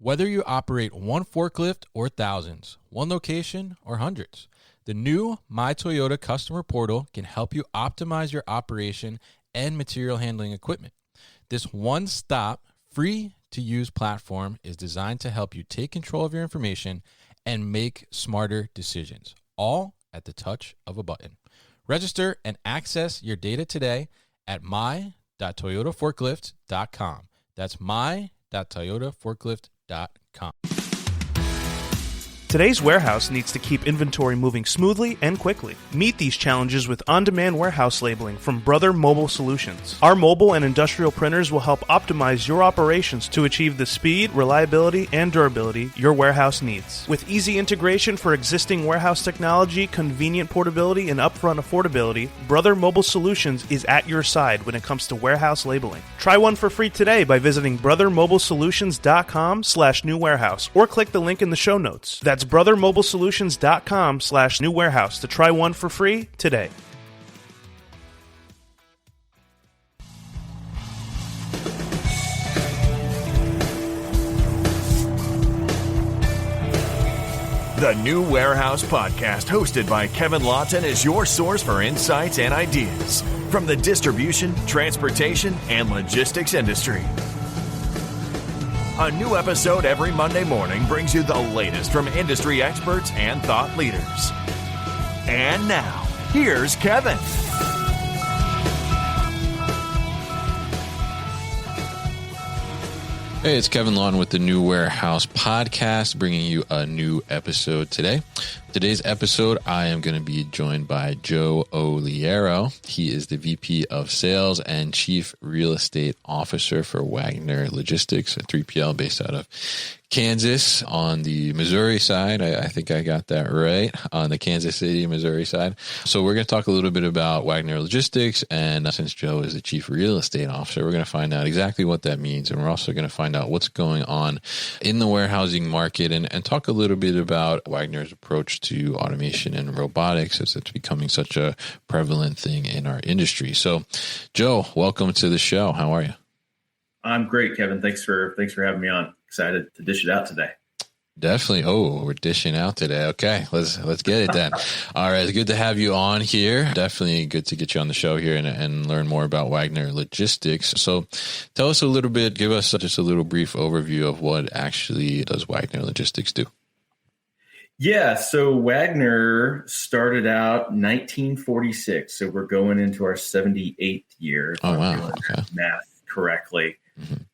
Whether you operate one forklift or thousands, one location or hundreds, the new My Toyota customer portal can help you optimize your operation and material handling equipment. This one-stop, free-to-use platform is designed to help you take control of your information and make smarter decisions, all at the touch of a button. Register and access your data today at my.toyotaforklift.com. That's my.toyotaforklift.com. Today's warehouse needs to keep inventory moving smoothly and quickly. Meet these challenges with on-demand warehouse labeling from Brother Mobile Solutions. Our mobile and industrial printers will help optimize your operations to achieve the speed, reliability, and durability your warehouse needs. With easy integration for existing warehouse technology, convenient portability, and upfront affordability, Brother Mobile Solutions is at your side when it comes to warehouse labeling. Try one for free today by visiting brothermobilesolutions.com/new warehouse or click the link in the show notes. That's brothermobilesolutions.com/new warehouse to try one for free today. The New Warehouse Podcast, hosted by Kevin Lawton, is your source for insights and ideas from the distribution, transportation, and logistics industry. A new episode every Monday morning brings you the latest from industry experts and thought leaders. And now, here's Kevin. Hey, it's Kevin Lawton with the New Warehouse Podcast, bringing you a new episode today. Today's episode, I am going to be joined by Joe Oliaro. He is the VP of Sales and Chief Real Estate Officer for Wagner Logistics, a 3PL based out of Kansas on the Missouri side. I think I got that right, on the Kansas City, Missouri side. So we're going to talk a little bit about Wagner Logistics, and since Joe is the Chief Real Estate Officer, we're going to find out exactly what that means, and we're also going to find out what's going on in the warehousing market and talk a little bit about Wagner's approach to automation and robotics, as it's becoming such a prevalent thing in our industry. So, Joe, welcome to the show. How are you? I'm great, Kevin. Thanks for having me on. Excited to dish it out today. Definitely. Oh, we're dishing out today. Okay, let's get it then. All right, it's good to have you on here. Definitely good to get you on the show here and learn more about Wagner Logistics. So tell us a little bit, give us just a little brief overview of what actually does Wagner Logistics do. Yeah, so Wagner started out 1946, so we're going into our 78th year. Oh, wow. Okay. Math correctly.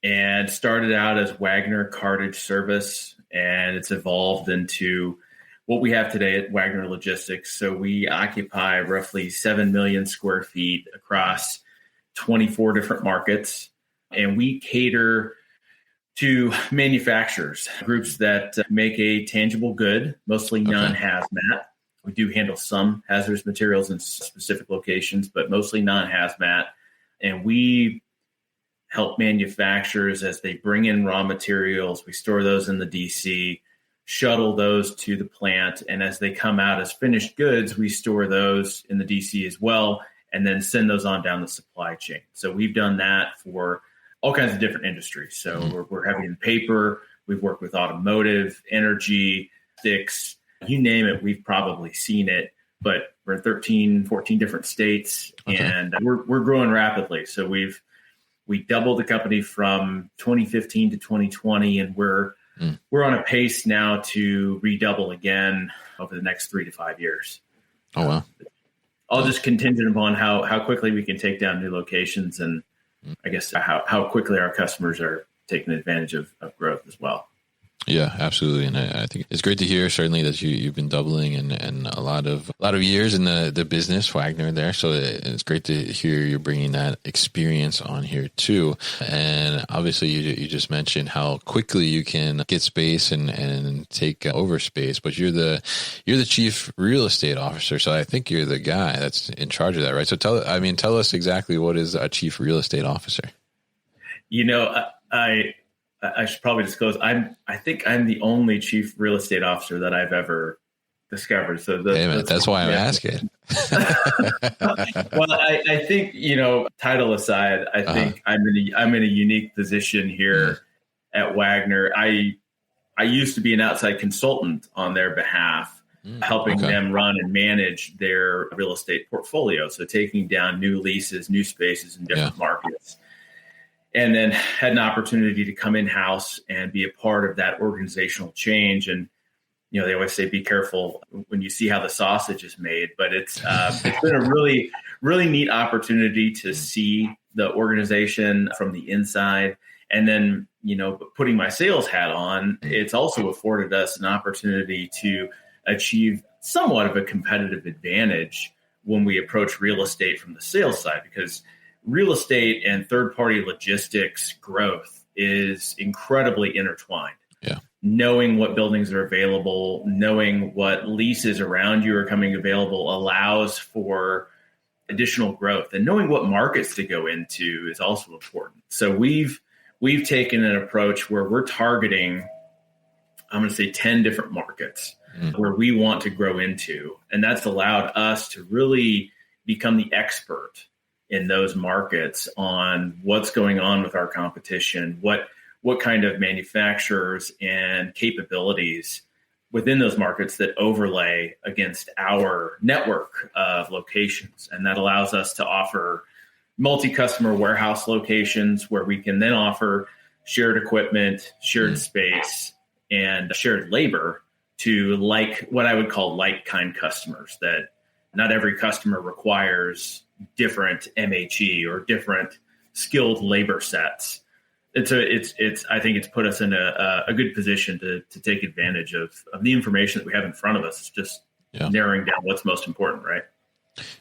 And started out as Wagner Cartage Service, and it's evolved into what we have today at Wagner Logistics. So we occupy roughly 7 million square feet across 24 different markets, and we cater to manufacturers, groups that make a tangible good, mostly non-hazmat. We do handle some hazardous materials in specific locations, but mostly non-hazmat. And we help manufacturers as they bring in raw materials. We store those in the DC, shuttle those to the plant, and as they come out as finished goods, we store those in the DC as well, and then send those on down the supply chain. So we've done that for all kinds of different industries. So we're heavy in paper. We've worked with automotive, energy, sticks, you name it, we've probably seen it. But we're in 13, 14 different states, and we're growing rapidly. So we doubled the company from 2015 to 2020, and we're on a pace now to redouble again over the next 3 to 5 years. Oh, wow. All just contingent upon how quickly we can take down new locations, and I guess how quickly our customers are taking advantage of growth as well. Yeah, absolutely. And I think it's great to hear, certainly, that you've been doubling and a lot of years in the business, Wagner there. So it's great to hear you're bringing that experience on here too. And obviously you just mentioned how quickly you can get space and take over space, but you're the chief real estate officer. So I think you're the guy that's in charge of that, right? So tell us exactly, what is a chief real estate officer? I should probably disclose, I think I'm the only chief real estate officer that I've ever discovered. So that's why I'm asking. Well, I think, title aside, I think I'm in a unique position here at Wagner. I I used to be an outside consultant on their behalf, helping them run and manage their real estate portfolio. So taking down new leases, new spaces in different markets. And then had an opportunity to come in-house and be a part of that organizational change. And, they always say, be careful when you see how the sausage is made, but it's been a really, really neat opportunity to see the organization from the inside. And then, putting my sales hat on, it's also afforded us an opportunity to achieve somewhat of a competitive advantage when we approach real estate from the sales side, because real estate and third-party logistics growth is incredibly intertwined. Yeah. Knowing what buildings are available, knowing what leases around you are coming available allows for additional growth, and knowing what markets to go into is also important. So we've taken an approach where we're targeting, I'm going to say 10 different markets where we want to grow into. And that's allowed us to really become the expert in those markets on what's going on with our competition, what kind of manufacturers and capabilities within those markets that overlay against our network of locations. And that allows us to offer multi-customer warehouse locations where we can then offer shared equipment, shared space, and shared labor to what I would call like-kind customers, that not every customer requires different MHE or different skilled labor sets. I think it's put us in a good position to take advantage of the information that we have in front of us. It's just narrowing down what's most important, right?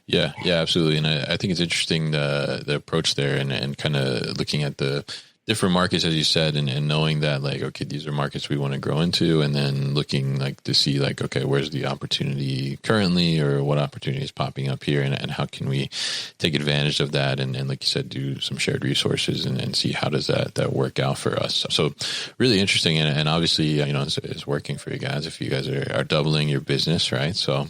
Yeah, absolutely. And I think it's interesting, the approach there, and kind of looking at the different markets, as you said, and knowing that, like, okay, these are markets we want to grow into, and then looking like to see, like, okay, where's the opportunity currently, or what opportunity is popping up here, and how can we take advantage of that, and like you said, do some shared resources and see how does that work out for us. So really interesting, and obviously, it's working for you guys if you guys are doubling your business, right? So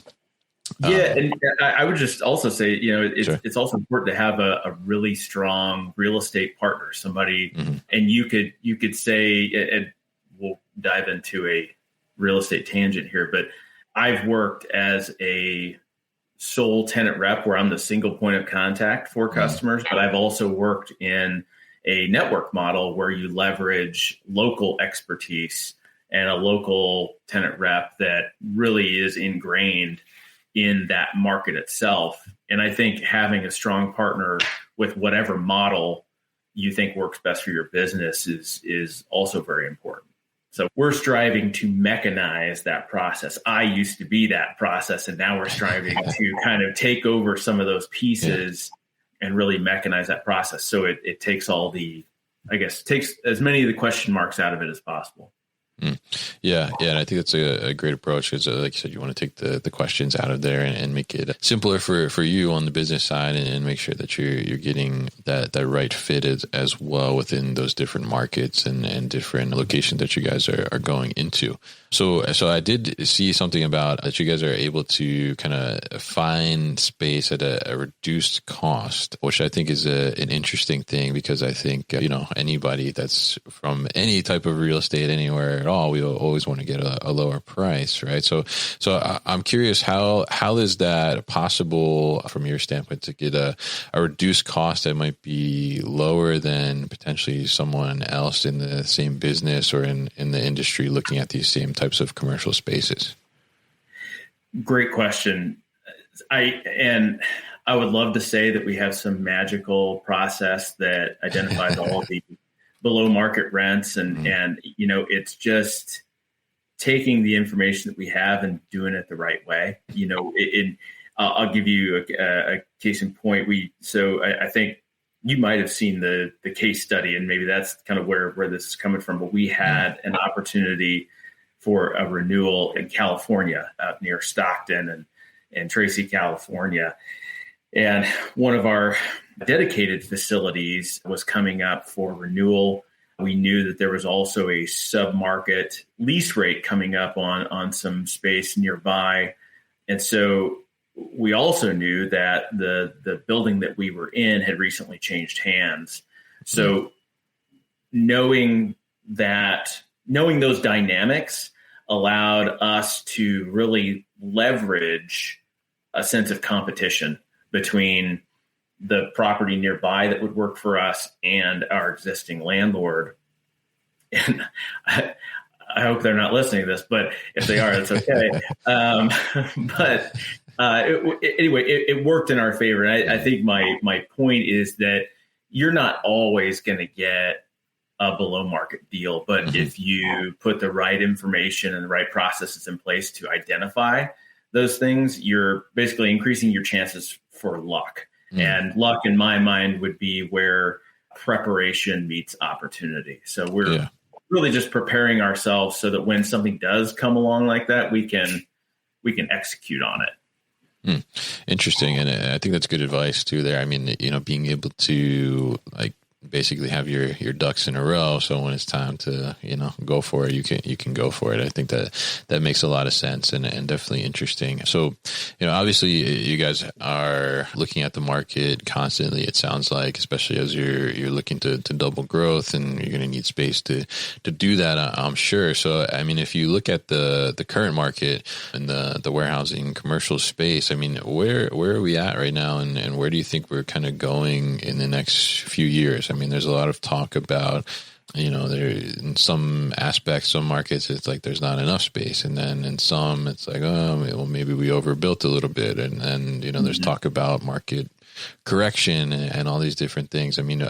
and I would just also say, it's also important to have a really strong real estate partner, somebody, and you could say, and we'll dive into a real estate tangent here, but I've worked as a sole tenant rep where I'm the single point of contact for customers, but I've also worked in a network model where you leverage local expertise and a local tenant rep that really is ingrained in that market itself. And I think having a strong partner with whatever model you think works best for your business is also very important. So we're striving to mechanize that process. I used to be that process, and now we're striving to kind of take over some of those pieces and really mechanize that process. So it takes takes as many of the question marks out of it as possible. Yeah. And I think that's a great approach, because like you said, you want to take the questions out of there and make it simpler for you on the business side, and make sure that you're getting that right fit as well within those different markets and different locations that you guys are going into. So I did see something about that you guys are able to kind of find space at a reduced cost, which I think is an interesting thing, because I think, anybody that's from any type of real estate anywhere at all, we always want to get a lower price, right? So I'm curious, how is that possible from your standpoint to get a reduced cost that might be lower than potentially someone else in the same business or in the industry looking at these same types of commercial spaces? Great question. I would love to say that we have some magical process that identifies all of the below market rents, and it's just taking the information that we have and doing it the right way. I'll give you a case in point. I think you might have seen the case study, and maybe that's kind of where this is coming from. But we had an opportunity for a renewal in California, out near Stockton and Tracy, California. And one of our dedicated facilities was coming up for renewal. We knew that there was also a sub-market lease rate coming up on some space nearby. And so we also knew that the building that we were in had recently changed hands. So knowing that knowing those dynamics allowed us to really leverage a sense of competition between the property nearby that would work for us and our existing landlord. And I hope they're not listening to this, but if they are, that's okay. Anyway, it worked in our favor. And I think my point is that you're not always going to get a below market deal, but if you put the right information and the right processes in place to identify those things, you're basically increasing your chances for luck. And luck, in my mind, would be where preparation meets opportunity. So we're really just preparing ourselves so that when something does come along like that, we can execute on it. Interesting. And I think that's good advice too there. I mean, being able to basically have your ducks in a row. So when it's time to, go for it, you can go for it. I think that makes a lot of sense and definitely interesting. So, obviously you guys are looking at the market constantly. It sounds like, especially as you're looking to double growth, and you're going to need space to do that, I'm sure. So, I mean, if you look at the current market and the warehousing commercial space, I mean, where are we at right now? And where do you think we're kind of going in the next few years? I mean, there's a lot of talk about, there in some aspects, some markets, it's like there's not enough space. And then in some, it's like, maybe we overbuilt a little bit. And then, there's talk about market correction and all these different things. I mean,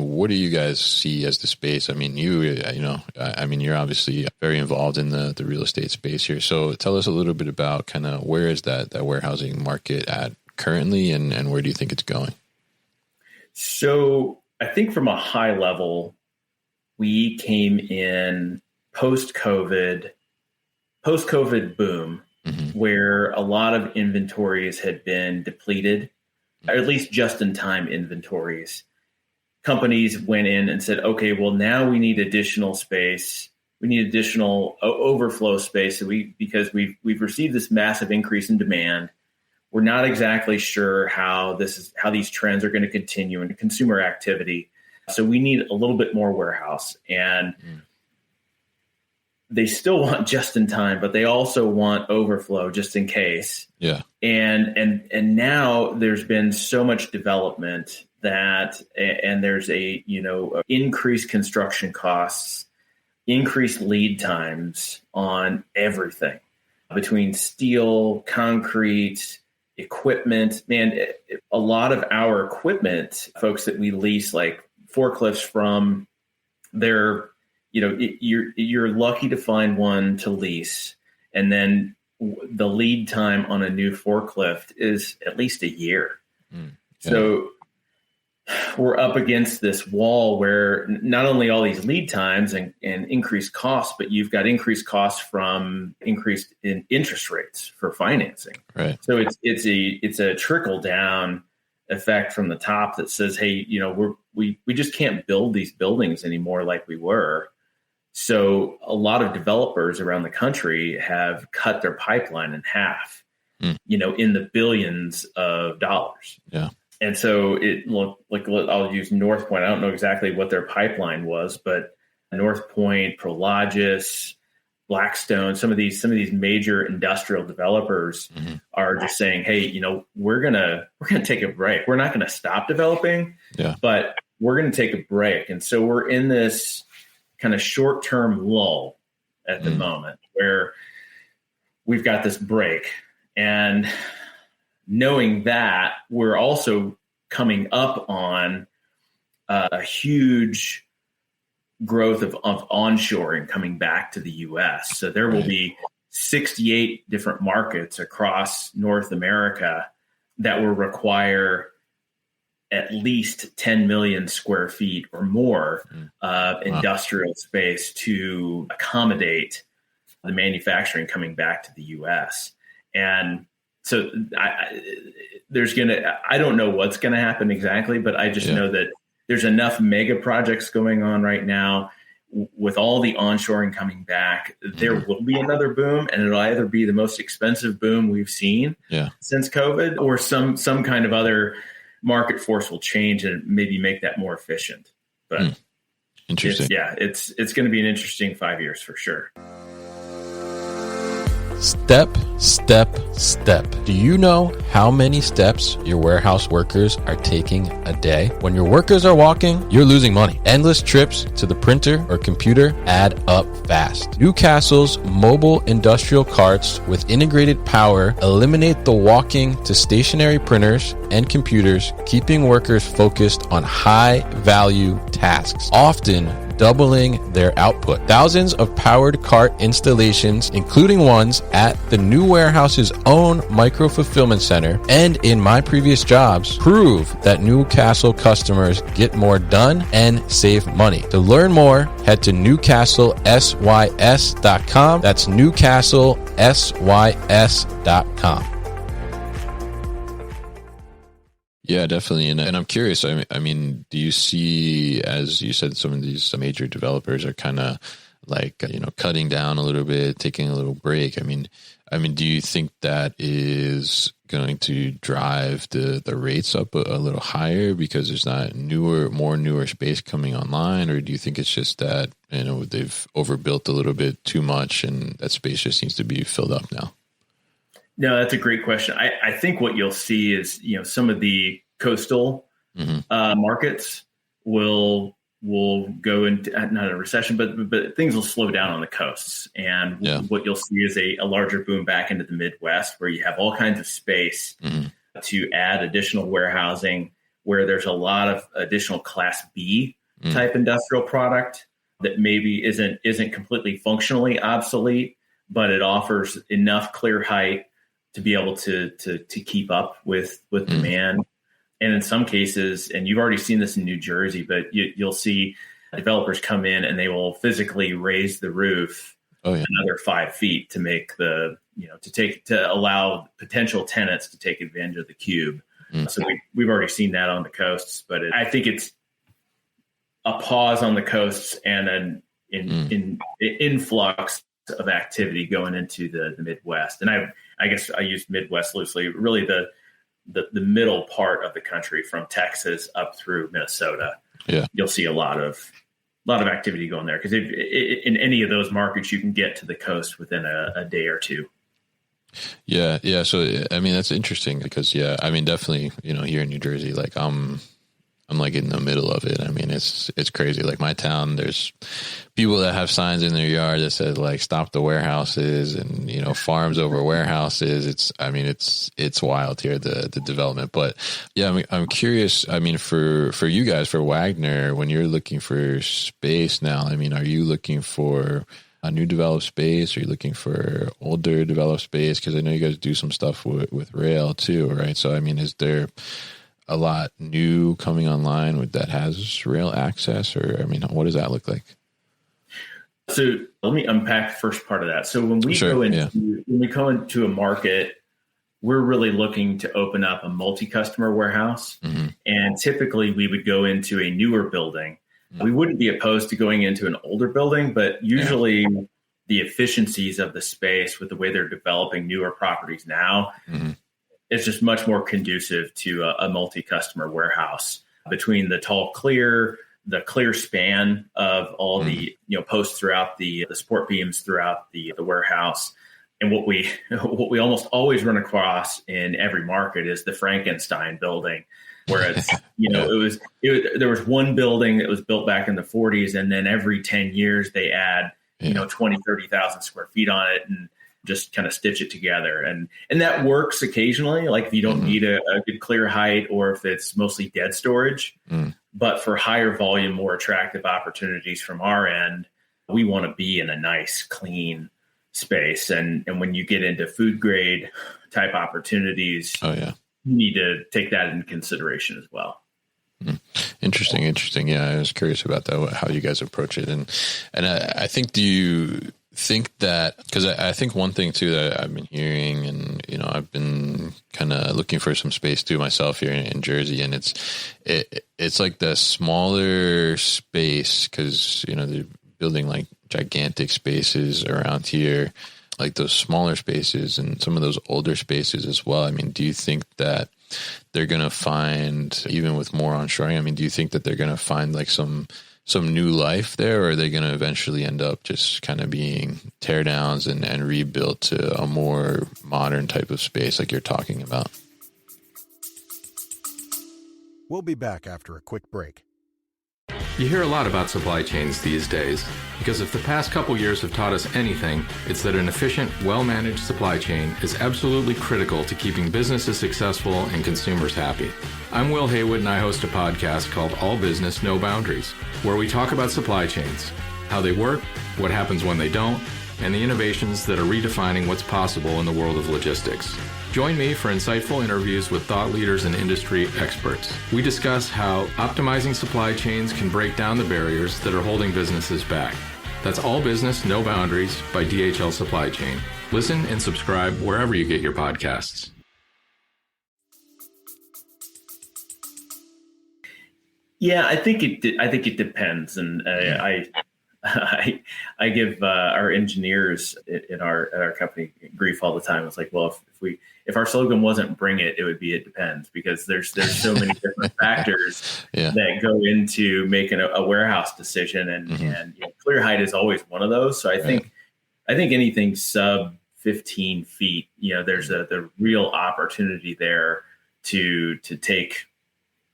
what do you guys see as the space? I mean, you're obviously very involved in the real estate space here. So tell us a little bit about kind of where is that warehousing market at currently, and where do you think it's going? So I think from a high level, we came in post-COVID boom, where a lot of inventories had been depleted, or at least just-in-time inventories. Companies went in and said, okay, well, now we need additional space. We need additional overflow space because we've received this massive increase in demand. We're not exactly sure how these trends are going to continue in consumer activity. So we need a little bit more warehouse. And they still want just in time, but they also want overflow just in case. Yeah. And now there's been so much development and there's increased construction costs, increased lead times on everything between steel, concrete, equipment. Man, a lot of our equipment, folks that we lease, like forklifts from, you're lucky to find one to lease, and then the lead time on a new forklift is at least a year. So we're up against this wall where not only all these lead times and increased costs, but you've got increased costs from increased in interest rates for financing. Right. So it's a trickle down effect from the top that says, hey, we just can't build these buildings anymore like we were. So a lot of developers around the country have cut their pipeline in half, in the billions of dollars. Yeah. And so it looked like, I'll use North Point. I don't know exactly what their pipeline was, but North Point, Prologis, Blackstone, some of these major industrial developers are just saying, hey, we're gonna take a break. We're not gonna stop developing, but we're gonna take a break. And so we're in this kind of short-term lull at the moment where we've got this break. And knowing that, we're also coming up on a huge growth of onshoring coming back to the U.S. So there will be 68 different markets across North America that will require at least 10 million square feet or more of industrial space to accommodate the manufacturing coming back to the U.S. And so I don't know what's going to happen exactly, but I just know that there's enough mega projects going on right now with all the onshoring coming back. There will be another boom, and it'll either be the most expensive boom we've seen since COVID, or some kind of other market force will change and maybe make that more efficient. But Interesting. It's going to be an interesting 5 years for sure. Step. Do you know how many steps your warehouse workers are taking a day? When your workers are walking, you're losing money. Endless trips to the printer or computer add up fast. Newcastle's mobile industrial carts with integrated power eliminate the walking to stationary printers and computers, keeping workers focused on high-value tasks, often doubling their output. Thousands of powered cart installations, including ones at the new warehouse's own micro-fulfillment center and in my previous jobs, prove that Newcastle customers get more done and save money. To learn more, head to newcastlesys.com. That's newcastlesys.com. Yeah, definitely. And I'm curious, I mean, do you see, as you said, some of these major developers are kind of like, cutting down a little bit, taking a little break. I mean, do you think that is going to drive the rates up a little higher because there's not more newer space coming online? Or do you think it's just that, they've overbuilt a little bit too much and that space just needs to be filled up now? No, that's a great question. I think what you'll see is, some of the coastal markets will go into not a recession, but things will slow down on the coasts. And what you'll see is a larger boom back into the Midwest, where you have all kinds of space to add additional warehousing, where there's a lot of additional Class B type industrial product that maybe isn't completely functionally obsolete, but it offers enough clear height to be able to keep up with demand. And in some cases, and you've already seen this in New Jersey, but you'll see developers come in and they will physically raise the roof another 5 feet to make to allow potential tenants to take advantage of the cube. So we've already seen that on the coasts, but I think it's a pause on the coasts and an influx of activity going into the Midwest. And I guess I used Midwest loosely, really the middle part of the country from Texas up through Minnesota. Yeah. You'll see a lot of activity going there because in any of those markets, you can get to the coast within a day or two. Yeah. Yeah. So, I mean, that's interesting because, definitely, here in New Jersey, like I'm like in the middle of it. I mean, it's crazy. Like my town, there's people that have signs in their yard that says like stop the warehouses and, farms over warehouses. It's wild here, the development. But yeah, I'm curious. I mean, for you guys, for Wagner, when you're looking for space now, I mean, are you looking for a new developed space? Are you looking for older developed space? Because I know you guys do some stuff with rail too, right? So, I mean, is there a lot new coming online that has rail access, or, I mean, what does that look like? So let me unpack the first part of that. So when we go into a market, we're really looking to open up a multi-customer warehouse. And typically we would go into a newer building. We wouldn't be opposed to going into an older building, but usually the efficiencies of the space with the way they're developing newer properties now, it's just much more conducive to a multi-customer warehouse between the tall clear, the clear span of all the posts throughout the support beams throughout the warehouse. And what we almost always run across in every market is the Frankenstein building, where it's there was one building that was built back in the 40s, and then every 10 years they add 20,000-30,000 square feet on it and just kind of stitch it together. And that works occasionally, like if you don't need a good clear height or if it's mostly dead storage. But for higher volume, more attractive opportunities from our end, we want to be in a nice, clean space. And when you get into food grade type opportunities, you need to take that into consideration as well. Interesting. Yeah, I was curious about that, how you guys approach it. And I think, do you think that, because I think one thing too that I've been hearing, and I've been kind of looking for some space too myself here in Jersey, and it's like the smaller space, because they're building like gigantic spaces around here, like those smaller spaces and some of those older spaces as well. I mean, do you think that they're going to find, even with more onshoring, I mean, do you think that they're going to find like some some new life there, or are they going to eventually end up just kind of being tear downs and rebuilt to a more modern type of space like you're talking about? We'll be back after a quick break. You hear a lot about supply chains these days, because if the past couple years have taught us anything, it's that an efficient, well-managed supply chain is absolutely critical to keeping businesses successful and consumers happy. I'm Will Haywood, and I host a podcast called All Business, No Boundaries, where we talk about supply chains, how they work, what happens when they don't, and the innovations that are redefining what's possible in the world of logistics. Join me for insightful interviews with thought leaders and industry experts. We discuss how optimizing supply chains can break down the barriers that are holding businesses back. That's All Business, No Boundaries by DHL Supply Chain. Listen and subscribe wherever you get your podcasts. Yeah, I think it depends, and I give our engineers in our company grief all the time. It's like, well, if our slogan wasn't "Bring it," it would be "It depends," because there's so many different factors that go into making a warehouse decision, and clear height is always one of those. So I think anything sub 15 feet, there's the real opportunity there to take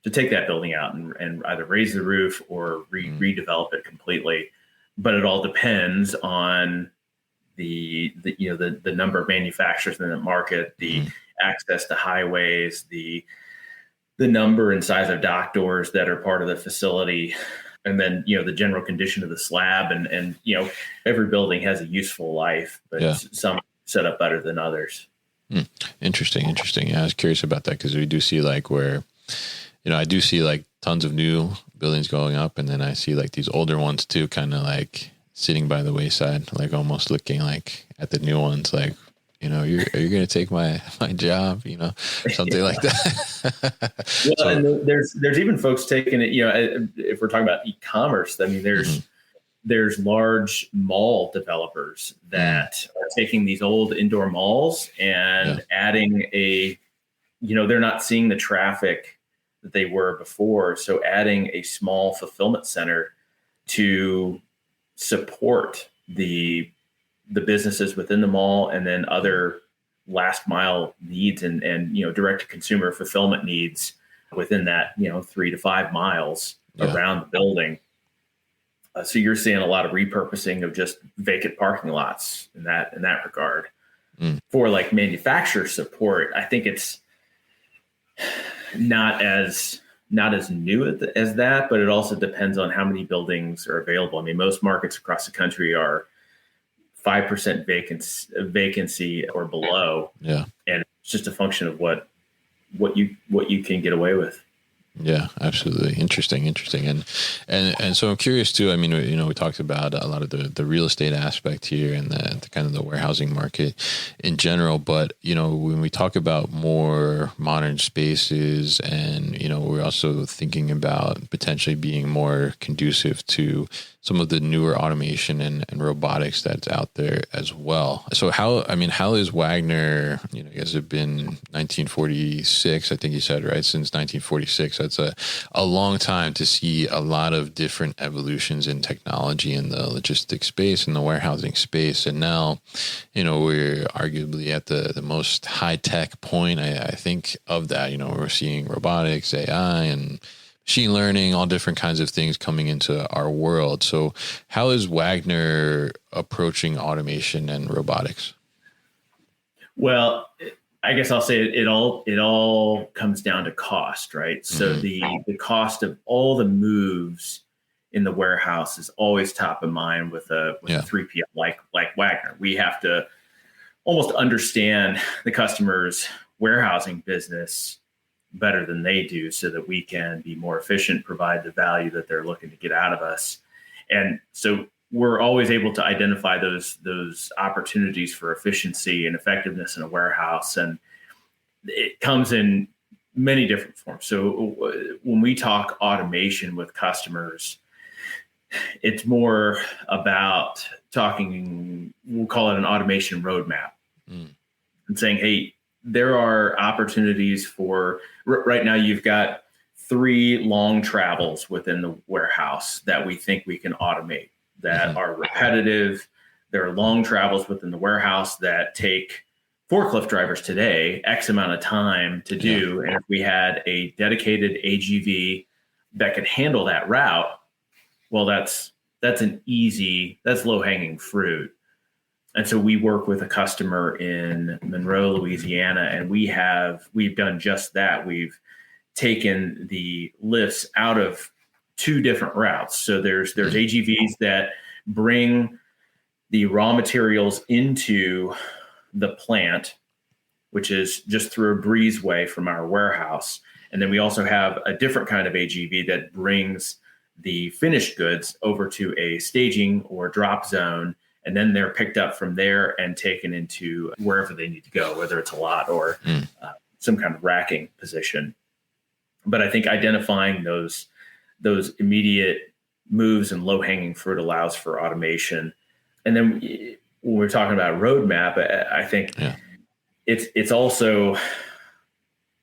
that building out and either raise the roof or redevelop it completely. But it all depends on the number of manufacturers in the market, the access to highways, the number and size of dock doors that are part of the facility, and then the general condition of the slab, and every building has a useful life, but some set up better than others. Interesting. Yeah, I was curious about that, because we do see where I do see tons of new buildings going up, and then I see these older ones too, kind of sitting by the wayside, almost looking at the new ones, are you going to take my job, something like that. Well, so, and there's even folks taking it, if we're talking about e-commerce, I mean, there's large mall developers that are taking these old indoor malls and adding they're not seeing the traffic that they were before. So adding a small fulfillment center to support the businesses within the mall, and then other last mile needs and direct to consumer fulfillment needs within that 3 to 5 miles around the building. So you're seeing a lot of repurposing of just vacant parking lots in that regard. For manufacturer support, I think it's not as new as that, but it also depends on how many buildings are available. I mean, most markets across the country are 5% vacancy or below. Yeah. And it's just a function of what you can get away with. Yeah, absolutely. Interesting. And so I'm curious too. I mean, we talked about a lot of the real estate aspect here and the kind of the warehousing market in general. But, when we talk about more modern spaces, and, we're also thinking about potentially being more conducive to some of the newer automation and robotics that's out there as well. So how is Wagner, you guys have been 1946, I think you said, right? Since 1946. That's a long time to see a lot of different evolutions in technology in the logistics space and the warehousing space. And now, we're arguably at the most high tech point, I think, of that. We're seeing robotics, AI, and machine learning, all different kinds of things coming into our world. So how is Wagner approaching automation and robotics? Well, I guess I'll say it all comes down to cost, right? So the cost of all the moves in the warehouse is always top of mind with a 3PL like Wagner. We have to almost understand the customer's warehousing business better than they do, so that we can be more efficient, provide the value that they're looking to get out of us. And so we're always able to identify those opportunities for efficiency and effectiveness in a warehouse. And it comes in many different forms. So when we talk automation with customers, it's more about talking, we'll call it an automation roadmap, and saying, hey, there are opportunities for right now. You've got 3 long travels within the warehouse that we think we can automate that are repetitive. There are long travels within the warehouse that take forklift drivers today X amount of time to do. And if we had a dedicated AGV that could handle that route, well, that's low hanging fruit. And so we work with a customer in Monroe, Louisiana, and we've done just that. We've taken the lifts out of 2 different routes. So there's AGVs that bring the raw materials into the plant, which is just through a breezeway from our warehouse. And then we also have a different kind of AGV that brings the finished goods over to a staging or drop zone. And then they're picked up from there and taken into wherever they need to go, whether it's a lot or some kind of racking position. But I think identifying those immediate moves and low-hanging fruit allows for automation. And then when we're talking about roadmap, I think it's also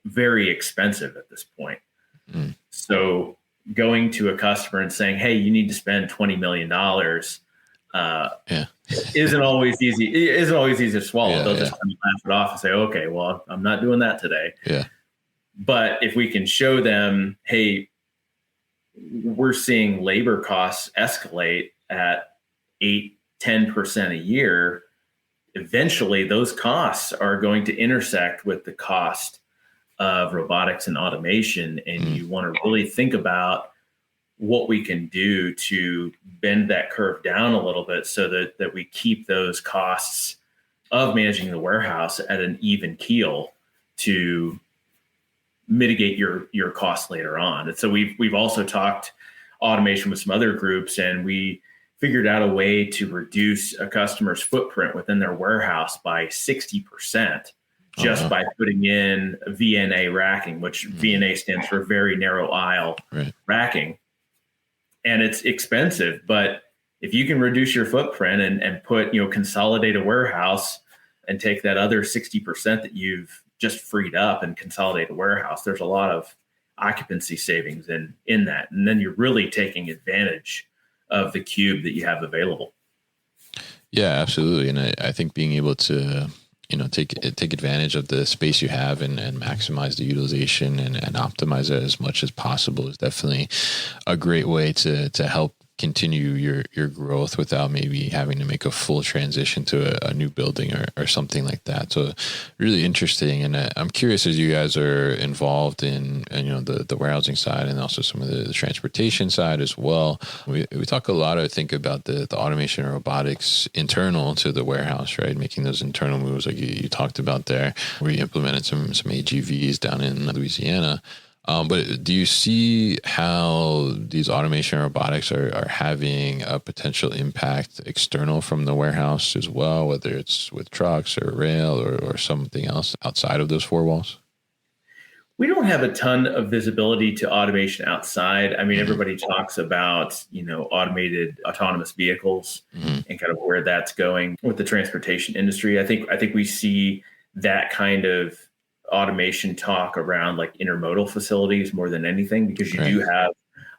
very expensive at this point. So going to a customer and saying, hey, you need to spend $20 million isn't always easy. It isn't always easy to swallow. They'll just kind of laugh it off and say, okay, well, I'm not doing that today. But if we can show them, hey, we're seeing labor costs escalate at 8-10% a year, eventually those costs are going to intersect with the cost of robotics and automation. And you want to really think about what we can do to bend that curve down a little bit so that we keep those costs of managing the warehouse at an even keel to mitigate your costs later on. And so we've also talked automation with some other groups, and we figured out a way to reduce a customer's footprint within their warehouse by 60% just by putting in VNA racking, which VNA stands for very narrow aisle racking. And it's expensive, but if you can reduce your footprint and put, consolidate a warehouse and take that other 60% that you've just freed up and consolidate a warehouse, there's a lot of occupancy savings in that. And then you're really taking advantage of the cube that you have available. Yeah, absolutely. And I think being able to, take advantage of the space you have and maximize the utilization and optimize it as much as possible is definitely a great way to help continue your growth without maybe having to make a full transition to a new building or something like that. So really interesting. And I'm curious, as you guys are involved in the warehousing side and also some of the transportation side as well. We talk a lot, I think, about the automation and robotics internal to the warehouse, right? Making those internal moves like you talked about there, where you implemented some AGVs down in Louisiana. But do you see how these automation and robotics are having a potential impact external from the warehouse as well, whether it's with trucks or rail or something else outside of those 4 walls? We don't have a ton of visibility to automation outside. I mean, everybody talks about, automated autonomous vehicles and kind of where that's going with the transportation industry. I think we see that kind of automation talk around like intermodal facilities more than anything, because you do have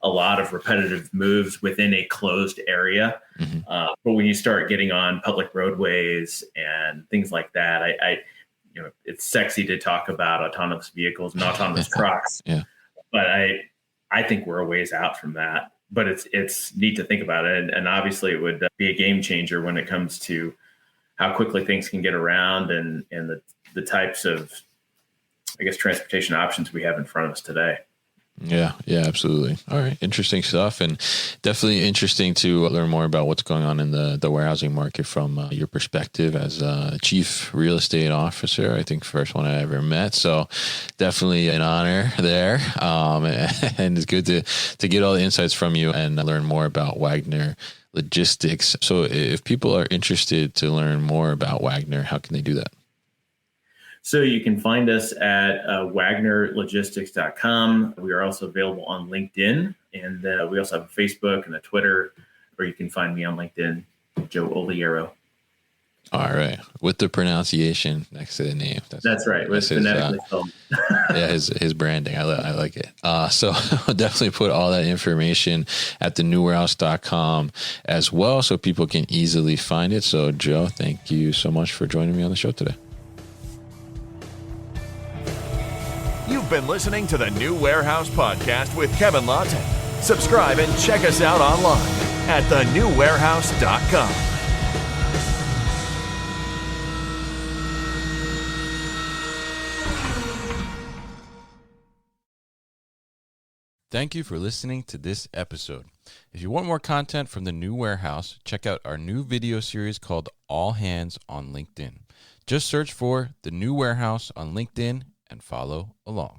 a lot of repetitive moves within a closed area. But when you start getting on public roadways and things like that, it's sexy to talk about autonomous vehicles and autonomous trucks. But I think we're a ways out from that. But it's neat to think about it. And obviously it would be a game changer when it comes to how quickly things can get around and the types of, I guess, transportation options we have in front of us today. Yeah, absolutely. All right. Interesting stuff, and definitely interesting to learn more about what's going on in the warehousing market from your perspective as a chief real estate officer. I think first one I ever met. So definitely an honor there. And it's good to get all the insights from you and learn more about Wagner Logistics. So if people are interested to learn more about Wagner, how can they do that? So you can find us at wagnerlogistics.com. We are also available on LinkedIn, and we also have a Facebook and a Twitter, or you can find me on LinkedIn, Joe Oliaro. All right, with the pronunciation next to the name. That's right. That's With phonetically spelled. Yeah, his branding. I like it. So I'll definitely put all that information at thenewwarehouse.com as well, so people can easily find it. So Joe, thank you so much for joining me on the show today. You've been listening to the New Warehouse Podcast with Kevin Lawton. Subscribe and check us out online at thenewwarehouse.com. Thank you for listening to this episode. If you want more content from the New Warehouse, check out our new video series called All Hands on LinkedIn. Just search for the New Warehouse on LinkedIn and follow along.